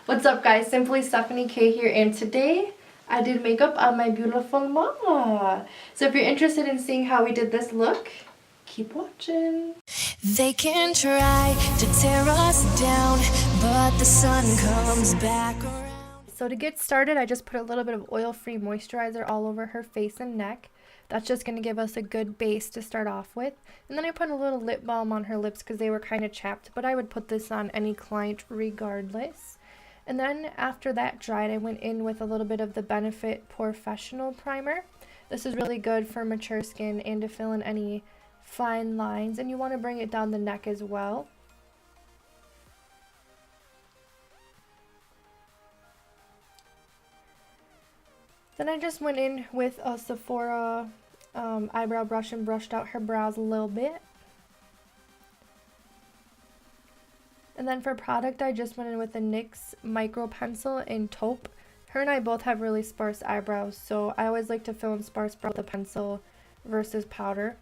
What's up guys, Simply Stephanie K here, and today I did makeup on my beautiful mama. So if you're interested in seeing how we did this look, keep watching. They can try to tear us down, but the sun comes back around. So to get started, I just put a little bit of oil-free moisturizer all over her face and neck. That's just going to give us a good base to start off with. And then I put a little lip balm on her lips because they were kind of chapped, but I would put this on any client regardless. And then after that dried, I went in with a little bit of the Benefit Porefessional primer. This is really good for mature skin and to fill in any fine lines, and you want to bring it down the neck as well. Then I just went in with a Sephora eyebrow brush and brushed out her brows a little bit. And then for product, I just went in with the NYX Micro Pencil in Taupe. Her and I both have really sparse eyebrows, so I always like to fill in sparse brows with a pencil versus powder.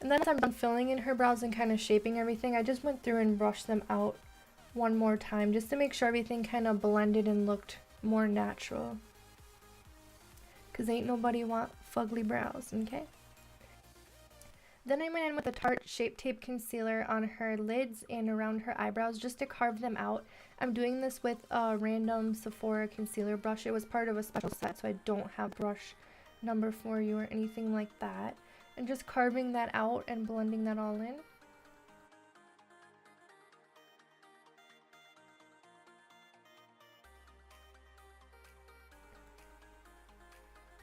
And then once I'm done filling in her brows and kind of shaping everything, I just went through and brushed them out one more time just to make sure everything kind of blended and looked more natural. Because ain't nobody want fugly brows, okay? Then I went in with a Tarte Shape Tape Concealer on her lids and around her eyebrows just to carve them out. I'm doing this with a random Sephora concealer brush. It was part of a special set, so I don't have brush number for you or anything like that. And just carving that out and blending that all in.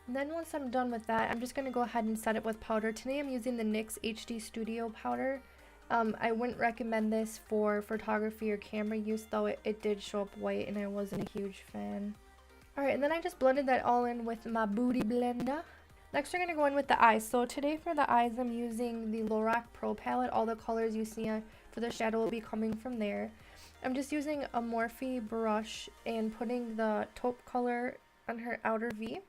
And then once I'm done with that, I'm just going to go ahead and set it with powder. Today I'm using the NYX HD Studio Powder. I wouldn't recommend this for photography or camera use, though it did show up white and I wasn't a huge fan. Alright, and then I just blended that all in with my Beauty Blender. Next we're going to go in with the eyes. So today for the eyes I'm using the Lorac Pro palette. All the colors you see for the shadow will be coming from there. I'm just using a Morphe brush and putting the taupe color on her outer V.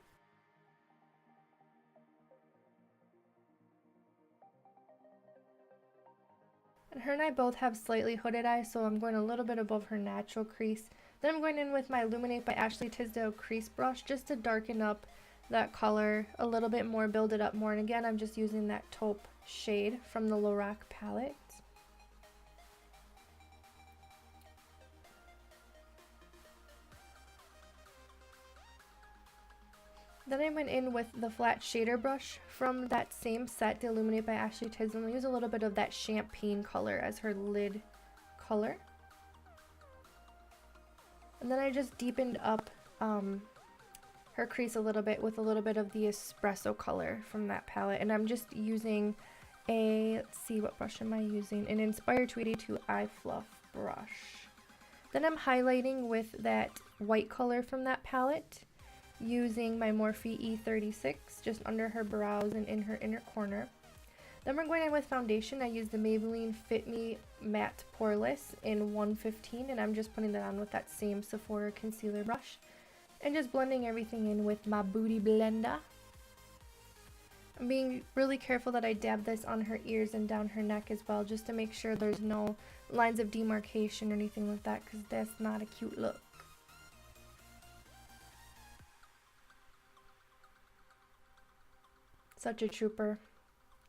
And her and I both have slightly hooded eyes, so I'm going a little bit above her natural crease. Then I'm going in with my Illuminate by Ashley Tisdale crease brush just to darken up that color a little bit more, build it up more. And again, I'm just using that taupe shade from the Lorac palette. Then I went in with the flat shader brush from that same set, the Illuminate by Ashley Tisdale, and use a little bit of that champagne color as her lid color. And then I just deepened up her crease a little bit with a little bit of the Espresso color from that palette. And I'm just using a, let's see, what brush am I using? An Inspired 282 Eye Fluff brush. Then I'm highlighting with that white color from that palette, using my Morphe E36 just under her brows and in her inner corner. Then we're going in with foundation. I used the Maybelline Fit Me Matte Poreless in 115, and I'm just putting that on with that same Sephora concealer brush and just blending everything in with my Beauty Blender. I'm being really careful that I dab this on her ears and down her neck as well, just to make sure there's no lines of demarcation or anything like that, because that's not a cute look. Such a trooper,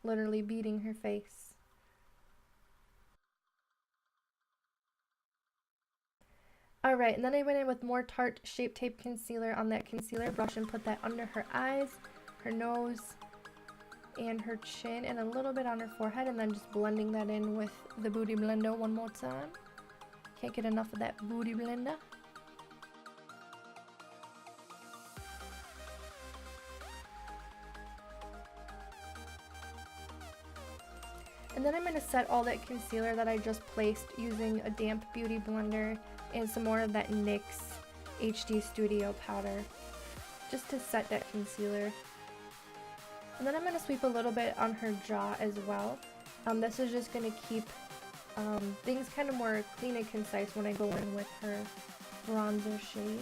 literally beating her face. Alright, and then I went in with more Tarte Shape Tape Concealer on that concealer brush and put that under her eyes, her nose, and her chin, and a little bit on her forehead, and then just blending that in with the Beauty Blender one more time. Can't get enough of that Beauty Blender. And then I'm going to set all that concealer that I just placed using a damp beauty blender and some more of that NYX HD Studio Powder, just to set that concealer. And then I'm going to sweep a little bit on her jaw as well. This is just going to keep things kind of more clean and concise when I go in with her bronzer shade.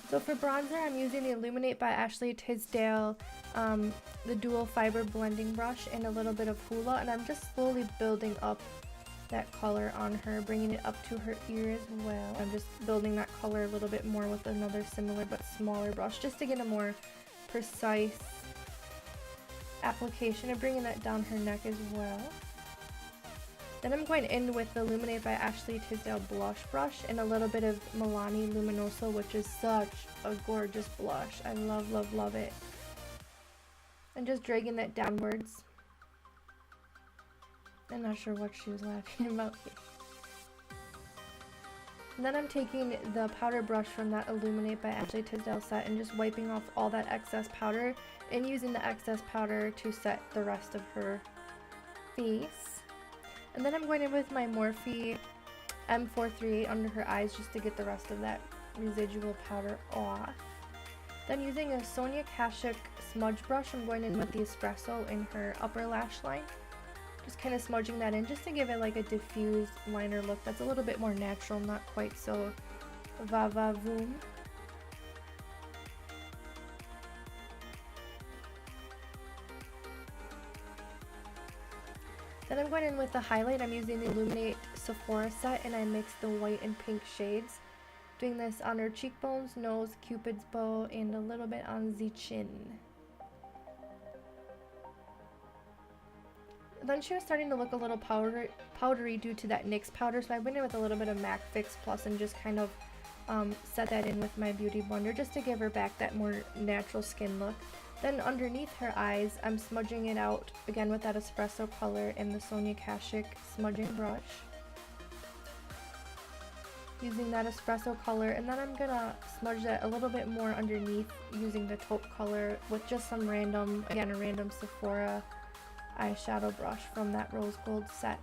So for bronzer, I'm using the Illuminate by Ashley Tisdale, the dual fiber blending brush, and a little bit of Hula, and I'm just slowly building up that color on her, bringing it up to her ear as well. I'm just building that color a little bit more with another similar but smaller brush, just to get a more precise application, and bringing that down her neck as well. Then I'm going in with the Illuminate by Ashley Tisdale blush brush and a little bit of Milani Luminoso, which is such a gorgeous blush. I love, love, love it. And just dragging that downwards. I'm not sure what she was laughing about. And then I'm taking the powder brush from that Illuminate by Ashley Tisdale set and just wiping off all that excess powder and using the excess powder to set the rest of her face. And then I'm going in with my Morphe M438 under her eyes just to get the rest of that residual powder off. Then using a Sonia Kashuk smudge brush, I'm going in with the Espresso in her upper lash line. Just kind of smudging that in just to give it like a diffused liner look that's a little bit more natural, not quite so va-va-voom. Then I'm going in with the highlight. I'm using the Illuminate Sephora set, and I mix the white and pink shades. Doing this on her cheekbones, nose, cupid's bow, and a little bit on the chin. Then she was starting to look a little powdery due to that NYX powder, so I went in with a little bit of MAC Fix Plus and just kind of set that in with my beauty blender just to give her back that more natural skin look. Then underneath her eyes, I'm smudging it out again with that Espresso color and the Sonia Kashuk smudging brush. Using that Espresso color, and then I'm gonna smudge that a little bit more underneath using the Taupe color with just some random, again, a random Sephora eyeshadow brush from that rose gold set.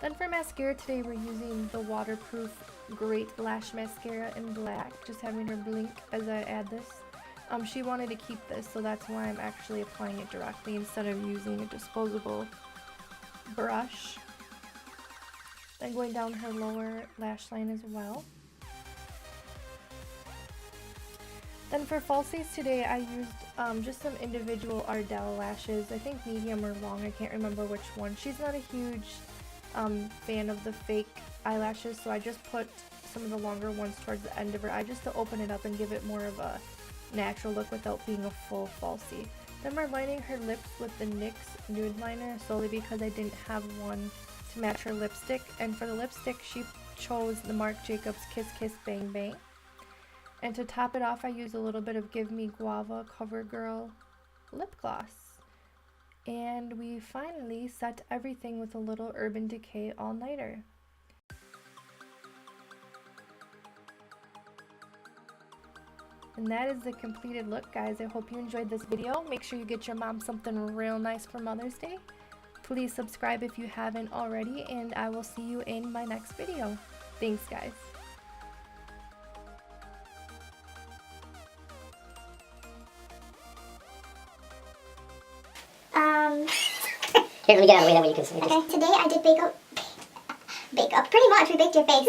Then for mascara today, we're using the waterproof Great Lash Mascara in black, just having her blink as I add this. She wanted to keep this, so that's why I'm actually applying it directly instead of using a disposable brush. Then going down her lower lash line as well. Then for falsies today, I used just some individual Ardell lashes. I think medium or long, I can't remember which one. She's not a huge fan of the fake eyelashes, so I just put some of the longer ones towards the end of her eye just to open it up and give it more of a natural look without being a full falsie. Then we're lining her lips with the NYX Nude liner solely because I didn't have one to match her lipstick, and for the lipstick she chose the Marc Jacobs Kiss Kiss Bang Bang. And to top it off, I used a little bit of Give Me Guava CoverGirl lip gloss. And we finally set everything with a little Urban Decay All Nighter. And that is the completed look, guys. I hope you enjoyed this video. Make sure you get your mom something real nice for Mother's Day. Please subscribe if you haven't already, and I will see you in my next video. Thanks, guys. Here, let me get out of the way, that way you can see. Okay, today I did bake up. Pretty much, we baked your face.